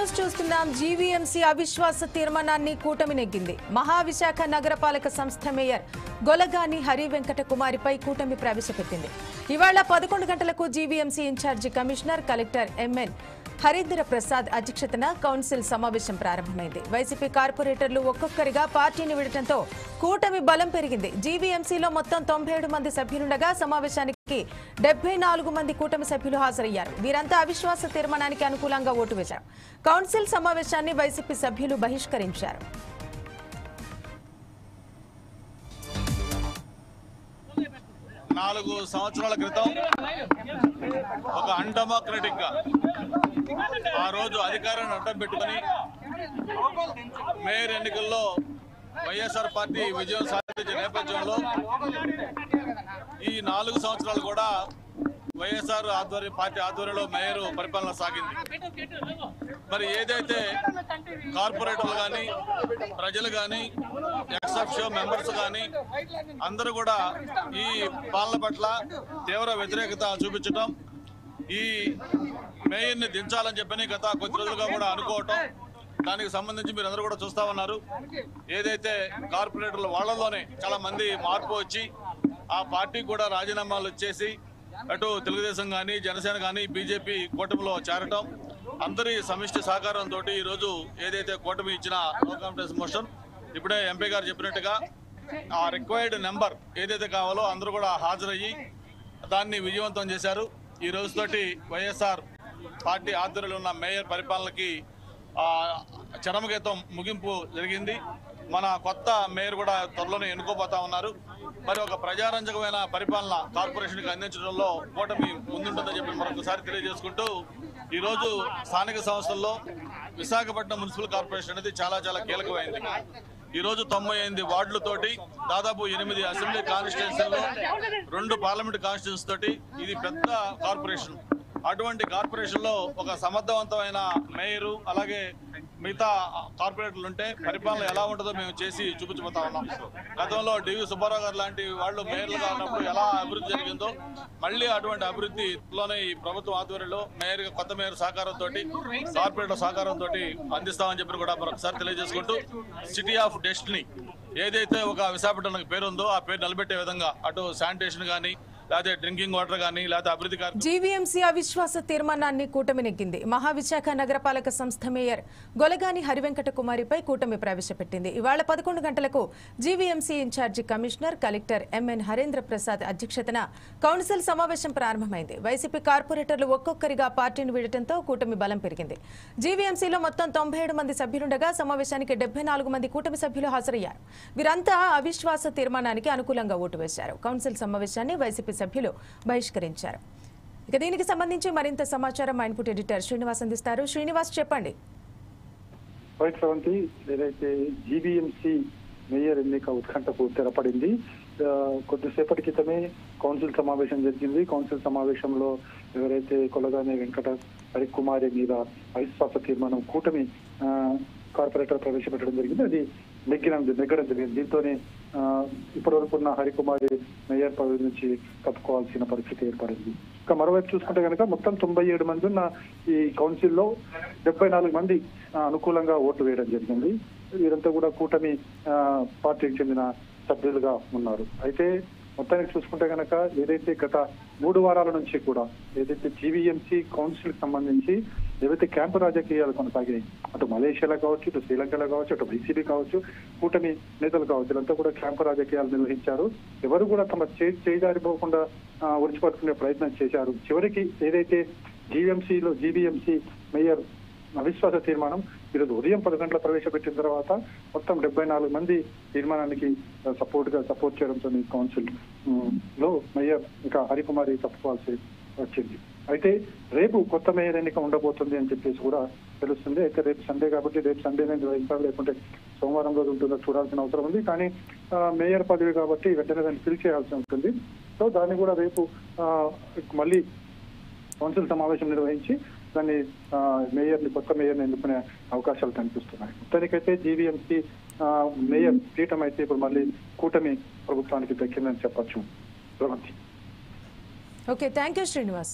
News చూస్తున్నాం. GVMC అవిశ్వాస తీర్మానాన్ని కూటమి నెగ్గింది. మహావిశాఖ నగరపాలక సంస్థ మేయర్ గొలగాని హరి వెంకట కుమారిపై కూటమి ప్రవేశపెట్టింది. ఇవాళ 11 గంటలకు GVMC in charge commissioner collector MN Harindra Prasad అధ్యక్షతన కౌన్సిల్ సమావేశం ప్రారంభమైంది. వైసీపీ కార్పొరేటర్లు ఒక్కొక్కరిగా పార్టీని విడటంతో కూటమి బలం పెరిగింది. జీవీఎంసీలో మొత్తం 97 మంది సభ్యులుండగా సమావేశానికి 74 మంది కూటమి సభ్యులు హాజరయ్యారు. వీరంతా అవిశ్వాస తీర్మానానికి అనుకూలంగా ఓటు వేశారు. కౌన్సిల్ సమావేశాన్ని వైసీపీ సభ్యులు బహిష్కరించారు. నాలుగు సంవత్సరాల క్రితం ఒక అన్డెమోక్రటిక్ గా ఆ రోజు అధికారాన్ని అడ్డం పెట్టుకుని మేయర్ ఎన్నికల్లో వైఎస్ఆర్ పార్టీ విజయం సాధించిన నేపథ్యంలో ఈ 4 సంవత్సరాలు కూడా వైఎస్ఆర్ పార్టీ ఆధ్వర్యంలో మేయర్ పరిపాలన సాగింది. మరి ఏదైతే కార్పొరేటర్లు కానీ ప్రజలు కానీ ఎక్సెప్షో మెంబర్స్ కానీ అందరూ కూడా ఈ పాలన పట్ల తీవ్ర వ్యతిరేకత చూపించడం, ఈ మేయర్ని దించాలని చెప్పని గత కొద్ది రోజులుగా కూడా అనుకోవటం, దానికి సంబంధించి మీరు అందరూ కూడా చూస్తా ఉన్నారు. ఏదైతే కార్పొరేటర్లు వాళ్ళలోనే చాలా మంది మార్పు వచ్చి ఆ పార్టీకి కూడా రాజీనామాలు వచ్చేసి అటు తెలుగుదేశం కానీ జనసేన కానీ బీజేపీ కూటమిలో చేరటం, అందరి సమిష్టి సహకారంతో ఈరోజు ఏదైతే కూటమి ఇచ్చిన నో కాన్ఫిడెన్స్ మోషన్ ఇప్పుడే ఎంపీ గారు చెప్పినట్టుగా ఆ రిక్వైర్డ్ నెంబర్ ఏదైతే కావాలో అందరూ కూడా హాజరయ్యి దాన్ని విజయవంతం చేశారు. ఈ రోజుతోటి వైఎస్ఆర్ పార్టీ ఆధ్వర్యంలో ఉన్న మేయర్ పరిపాలనకి చరమగీతం ముగింపు జరిగింది. మన కొత్త మేయర్ కూడా త్వరలోనే ఎన్నుకోబోతా ఉన్నారు. మరి ఒక ప్రజారంజకమైన పరిపాలన కార్పొరేషన్కి అందించడంలో కూటమి ముందుంటుందని చెప్పి మరొకసారి తెలియజేసుకుంటూ ఈరోజు స్థానిక సంస్థల్లో విశాఖపట్నం మున్సిపల్ కార్పొరేషన్ అనేది చాలా కీలకమైంది. ఈరోజు 98 వార్డులతోటి దాదాపు 8 అసెంబ్లీ కాన్స్టిట్యున్సీల్లో 2 పార్లమెంట్ కాన్స్టిట్యున్సీ తోటి ఇది పెద్ద కార్పొరేషన్. అటువంటి కార్పొరేషన్లో ఒక సమర్థవంతమైన మేయరు అలాగే మిగతా కార్పొరేటర్లు ఉంటే పరిపాలన ఎలా ఉంటుందో మేము చేసి చూపించబోతా ఉన్నాం. గతంలో డివి సుబ్బారావు గారు లాంటి వాళ్ళు మేయర్లుగా ఉన్నప్పుడు ఎలా అభివృద్ధి జరిగిందో మళ్ళీ అటువంటి అభివృద్ధిలోనే ఈ ప్రభుత్వం ఆధ్వర్యంలో కొత్త మేయర్ సహకారంతో కార్పొరేటర్ సహకారంతో అందిస్తామని చెప్పి కూడా మరొకసారి తెలియజేసుకుంటూ సిటీ ఆఫ్ డెస్టినీ ఏదైతే ఒక విశాఖపట్నానికి పేరు ఉందో ఆ పేరు నిలబెట్టే విధంగా అటు శానిటేషన్ కానీ లేకపోతే డ్రింకింగ్ వాటర్ కానీ లేకపోతే అభివృద్ధి జీవీఎంసీ అవిశ్వాస తీర్మానాన్ని కూటమి నెగ్గింది. మహావిశాఖ నగరపాలక సంస్థ మేయర్ గొలగాని హరివెంకట కుమారిపై కూటమి ప్రవేశపెట్టింది. ఇవాళ 11 గంటలకు GVMC in charge commissioner collector MN Harindra Prasad అధ్యక్షతన కౌన్సిల్ సమావేశం ప్రారంభమైంది. వైసీపీ కార్పొరేటర్లు ఒక్కొక్కరిగా పార్టీని వీడటంతో కూటమి బలం పెరిగింది. జీవీఎంసీలో మొత్తం 97 మంది సభ్యులుండగా సమావేశానికి 74 మంది కూటమి సభ్యులు హాజరయ్యారు. వీరంతా అవిశ్వాస తీర్మానానికి అనుకూలంగా ఓటు వేశారు. కౌన్సిల్ సమావేశాన్ని వైసీపీ సభ్యులు బహిష్కరించారు. ఇక దీనికి సంబంధించి మరింత సమాచారం మా ఇన్పుట్ ఎడిటర్ శ్రీనివాస్ అందిస్తారు. శ్రీనివాస్, చెప్పండి. ఏదైతే జీవీఎంసీ మేయర్ ఎన్నిక ఉత్కంఠకు తెరపడింది. కొద్దిసేపటి క్రితమే కౌన్సిల్ సమావేశం జరిగింది. కౌన్సిల్ సమావేశంలో ఎవరైతే కొలగాని వెంకట హరికుమారి మీద అవిశ్వాస తీర్మానం కూటమి కార్పొరేటర్ ప్రవేశపెట్టడం జరిగింది. అది నెగ్గడం జరిగింది. దీంతోనే ఇప్పటి వరకు ఉన్న హరికుమారి మేయర్ పదవి నుంచి తప్పుకోవాల్సిన పరిస్థితి ఏర్పడింది. ఇక మరోవైపు చూసుకుంటే కనుక మొత్తం 97 మంది ఉన్న ఈ కౌన్సిల్లో 74 మంది అనుకూలంగా ఓటు వేయడం జరిగింది. వీరంతా కూడా కూటమి పార్టీకి చెందిన సభ్యులుగా ఉన్నారు. అయితే మొత్తానికి చూసుకుంటే కనుక ఏదైతే గత 3 వారాల నుంచి కూడా ఏదైతే జీవీఎంసీ కౌన్సిల్ సంబంధించి ఏవైతే క్యాంపు రాజకీయాలు కొనసాగినాయి, అటు మలేషియాలో కావచ్చు, ఇటు శ్రీలంకలో కావచ్చు, అటు వైసీపీ కావచ్చు, కూటమి నేతలు కావచ్చు, వీళ్ళంతా కూడా క్యాంపు రాజకీయాలు నిర్వహించారు. ఎవరు కూడా తమ చేజారిపోకుండా ఒడిచిపట్టుకునే ప్రయత్నం చేశారు. చివరికి ఏదైతే జీవీఎంసీ మేయర్ అవిశ్వాస తీర్మానం ఈరోజు ఉదయం 10 గంటల ప్రవేశపెట్టిన తర్వాత మొత్తం 74 మంది తీర్మానానికి సపోర్ట్ చేయడంతో కౌన్సిల్ లో మేయర్ ఇంకా హరికుమారి తప్పుకోవాల్సి వచ్చింది. అయితే రేపు కొత్త మేయర్ ఎన్నిక ఉండబోతుంది అని చెప్పేసి కూడా తెలుస్తుంది. అయితే రేపు సండే కాబట్టి రేపు సండేనే నిర్వహిస్తారు, లేకుంటే సోమవారం రోజు ఉంటుందో చూడాల్సిన అవసరం ఉంది. కానీ మేయర్ పదవి కాబట్టి వెంటనే దాన్ని ఫిల్ చేయాల్సి ఉంటుంది. సో దాన్ని కూడా రేపు మళ్ళీ కౌన్సిల్ సమావేశం నిర్వహించి దాన్ని కొత్త మేయర్ని ఎన్నుకునే అవకాశాలు కనిపిస్తున్నాయి. మొత్తానికైతే జీవీఎంసీ మేయర్ పీఠం అయితే ఇప్పుడు మళ్ళీ కూటమి ప్రభుత్వానికి దక్కిందని చెప్పొచ్చు. Okay, thank you Srinivas.